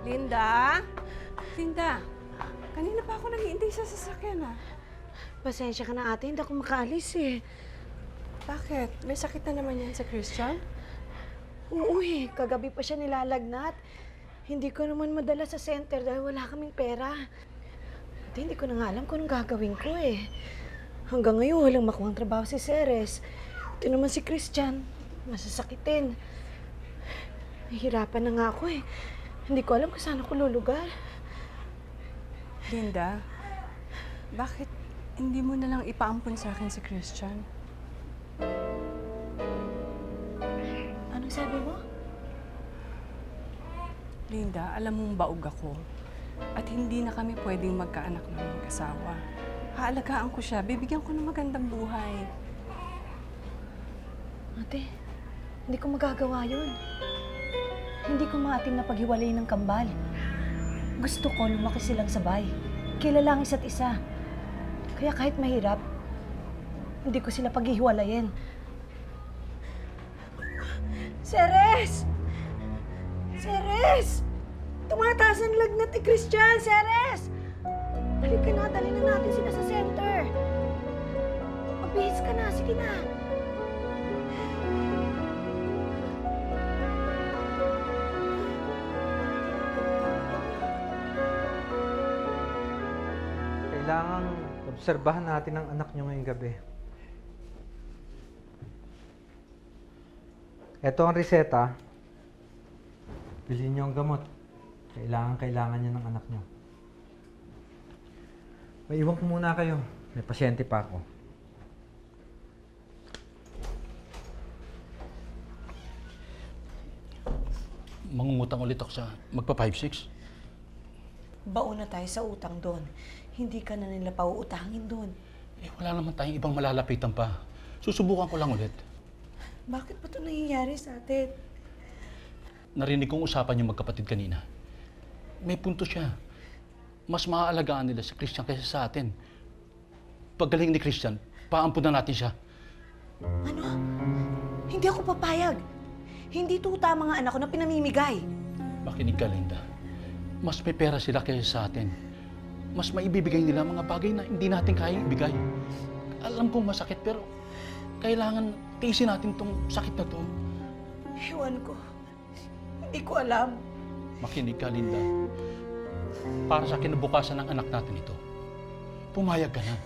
Linda? Linda, kanina pa ako nag-iintay sa sasakyan, ah. Pasensya ka na ate, hindi ako makaalis eh. Bakit? May sakit na naman yan sa Christian? Oo eh, kagabi pa siya nilalagnat. Hindi ko naman madala sa center dahil wala kaming pera. At hindi ko na nga alam kung anong gagawin ko eh. Hanggang ngayon, walang makuhang trabaho si Ceres. Ito naman si Christian, masasakitin. Nahihirapan na nga ako eh. Hindi ko alam kung saan ako lulugar. Linda, bakit hindi mo na lang ipaampun sa akin si Christian? Anong sabi mo? Linda, alam mong baog ako. At hindi na kami pwedeng magkaanak ng mag-asawa. Haalagaan ko siya, bibigyan ko ng magandang buhay. Ate, hindi ko magagawa yun. Hindi ko maatim na paghiwalay ng kambal. Gusto ko lumaki silang sabay. Kilala ang isa't isa. Kaya kahit mahirap, hindi ko sila paghihiwalayin. Ceres! Ceres! Tumataas ang lagnat ni Christian! Ceres! Halika na, dali na natin sila sa center. Mabihis ka na, sige na. Kailangang obserbahan natin ang anak nyo ngayong gabi. Ito ang reseta. Bilhin nyo ang gamot. Kailangan niya ng anak nyo. Maiwan ko muna kayo. May pasyente pa ako. Mangungutang ulit ako sa magpa 5-6. Baon na tayo sa utang doon. Hindi ka na nila pauutangin doon. Eh, wala naman tayong ibang malalapitan pa. Susubukan ko lang ulit. Bakit ba ito nangyayari sa atin? Narinig kong usapan yung magkapatid kanina. May punto siya. Mas maaalagaan nila si Christian kaysa sa atin. Paggaling ni Christian, paampunan natin siya. Ano? Hindi ako papayag. Hindi tuta mga anak ko na pinamimigay. Makinig ka, Linda. Mas may pera sila kaysa sa atin. Mas maibibigay nila mga bagay na hindi natin kayang ibigay. Alam kong masakit, pero kailangan tiisin natin tong sakit na to. Ewan ko. Hindi ko alam. Makinig ka, Linda. Para sa kinabukasan ng anak natin ito, pumayag ka na.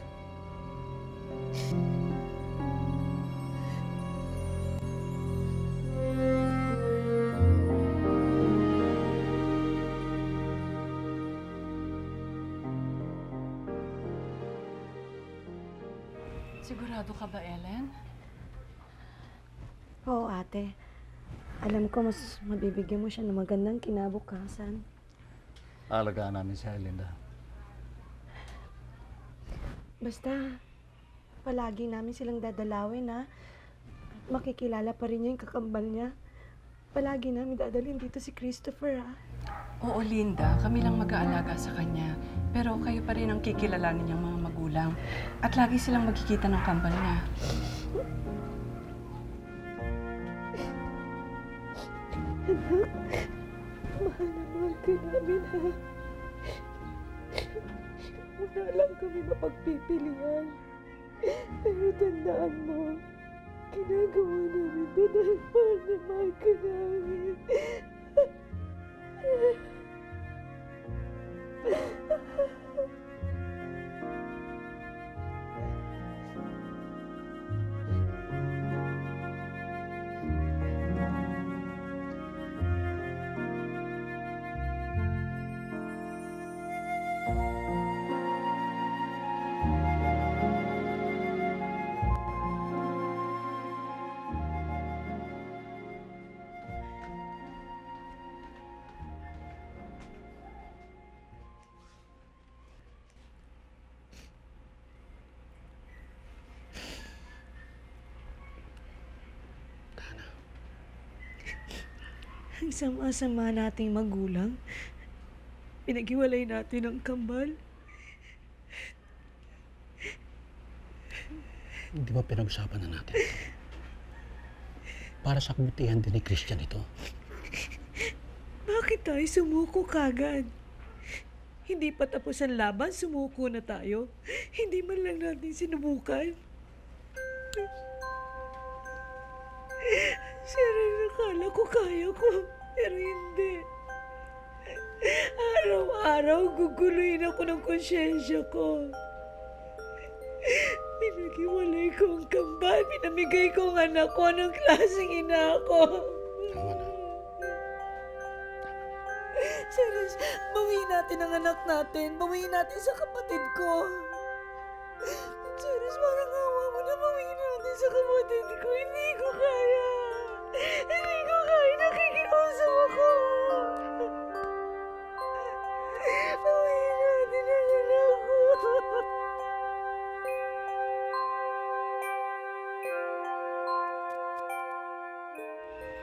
Sigurado ka ba, Ellen? Oo, ate. Alam ko mas mabibigyan mo siya ng magandang kinabukasan. Alagaan namin si Linda. Basta, palagi namin silang dadalawin, ha? At makikilala pa rin niya yung kakambal niya. Palagi namin dadalhin dito si Christopher, ha? Oo, Linda. Kami lang mag-aalaga sa kanya. Pero kayo pa rin ang kikilalanin niyang mga magulang. At lagi silang magkikita ng kambal niya. Mahal na mahal ka namin, ha? Wala lang kami mapagpipilian. Pero tandaan mo, ginagawa namin ito dahil mahal na mahal ka namin. Ang sama-sama nating magulang. Pinaghiwalay natin ang kambal. Hindi ba pinag-usapan na natin ito? Para sa kabutihan din ni Christian ito. Bakit tayo sumuko kagad? Hindi pa tapos ang laban, sumuko na tayo. Hindi man lang natin sinubukan. Cheryl, akala ko kaya ko, pero hindi. Araw-araw guguluhin ako ng konsyensya ko. Pinaghiwalay ko ang kambal, pinamigay ko ang anak ko, anong klaseng ina ako. Tama na. Cheryl, bawiin natin ang anak natin, bawiin natin sa kapatid ko. Cheryl, parang awa mo na bawiin natin sa kapatid ko. Hindi ko kaya. Hindi ko kaya, nakikiusap ako. Bawiin natin ang anak ko.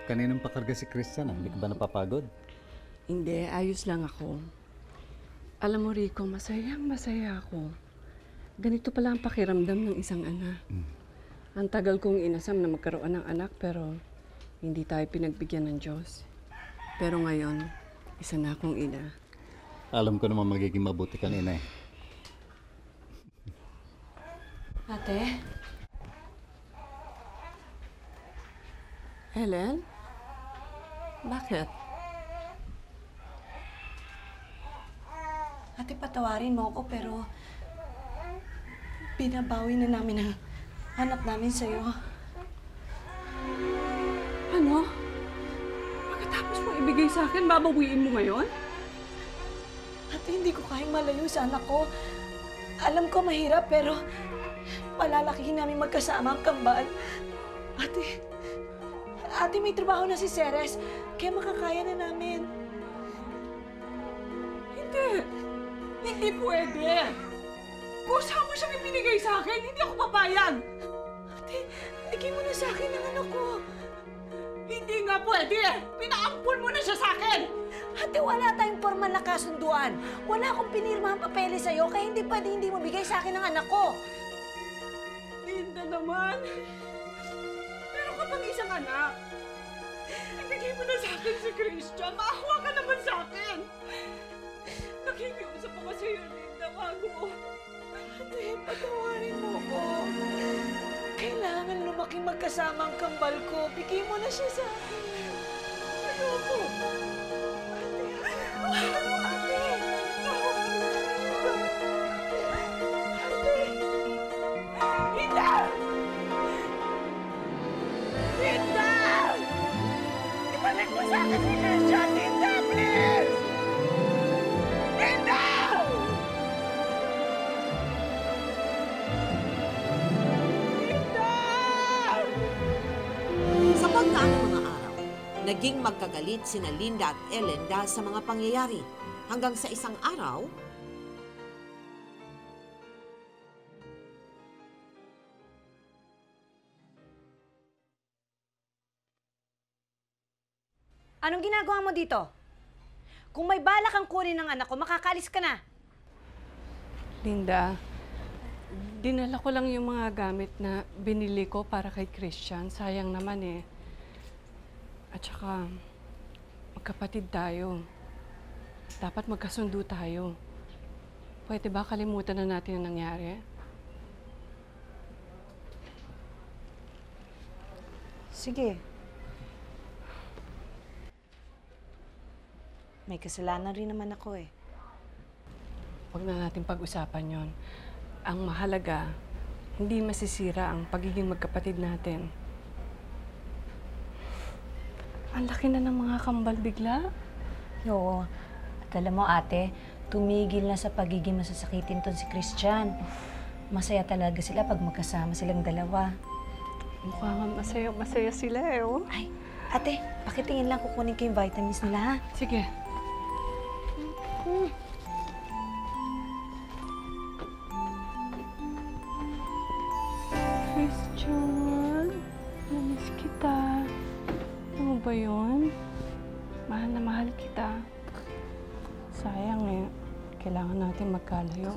Kaninang pakarga si Christian, hindi ka ba napapagod? Hindi, ayos lang ako. Alam mo, Rico, masaya ako. Ganito pala ang pakiramdam ng isang anak. Ang tagal kong inasam na magkaroon ng anak, pero hindi tayo pinagbigyan ng Diyos. Pero ngayon, isa na akong ina. Alam ko naman magiging mabuti kang ina eh. Ate? Helen? Bakit? Ate, patawarin mo ako, pero binabawi na namin ang anak namin sa'yo. Ano? Pagkatapos mo ibigay sa akin, babawiin mo ngayon? Ate, hindi ko kayang malayo sa anak ko. Alam ko mahirap, pero palalakihin namin magkasama ang kambal. Ate, may trabaho na si Ceres, kaya makakaya na namin. Hindi pwede. Kung saan mo siyang ibinigay sa akin, hindi ako papayag. Ate, bigay mo na sa akin ang anak ko. Hindi nga pwede. Pinaampun mo na siya sa akin. Ate, wala tayong formal na kasunduan. Wala akong pinirma ang papeles sa'yo, kaya hindi pwede hindi mo bigay sa akin ang anak ko. Linda naman. Meron ka pang isang anak. Ibigay mo na sa akin si Christian. Maawa ka naman sa akin. Nakikiusap ako sa'yo, Linda, bago. Ate, patawarin mo ko. Kailangan lumaki magkasama ang kambal ko. Bigay mo na siya sa akin. Ayoko. Ate! Linda! Linda! Ibalik mo sa akin si Christian, Linda, please! Linda! Sa pagdaan ng mga araw, naging magkagalit sina Linda at Ellen dahil sa mga pangyayari. Hanggang sa isang araw, Anong ginagawa mo dito? Kung may balak kang kunin ng anak ko, makakalis ka na. Linda, dinala ko lang yung mga gamit na binili ko para kay Christian. Sayang naman eh. At saka, magkapatid tayo. Dapat magkasundo tayo. Pwede ba kalimutan na natin ang nangyari? Sige. May kasalanan rin naman ako eh. Huwag na natin pag-usapan yon. Ang mahalaga, hindi masisira ang pagiging magkapatid natin. Ang laki na ng mga kambal bigla. Oo. At alam mo ate, tumigil na sa pagiging masasakitin ton si Christian. Masaya talaga sila pag magkasama silang dalawa. Mukhang masaya sila eh, oh. Ay, ate, pakitingin lang kukunin ko yung vitamins nila ha. Sige. Christian, namiss kita. Ano ba yun? Mahal na mahal kita. Sayang eh. Kailangan natin magkalayo.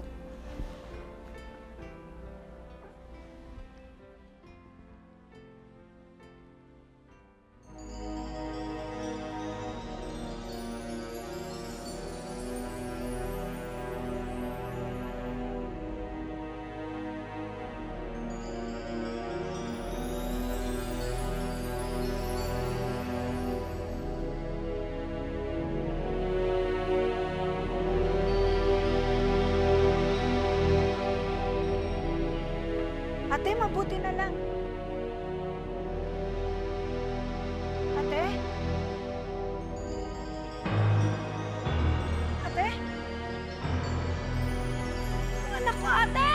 Ate, mabuti na lang. Ate? Ate? Ang anak ko, ate!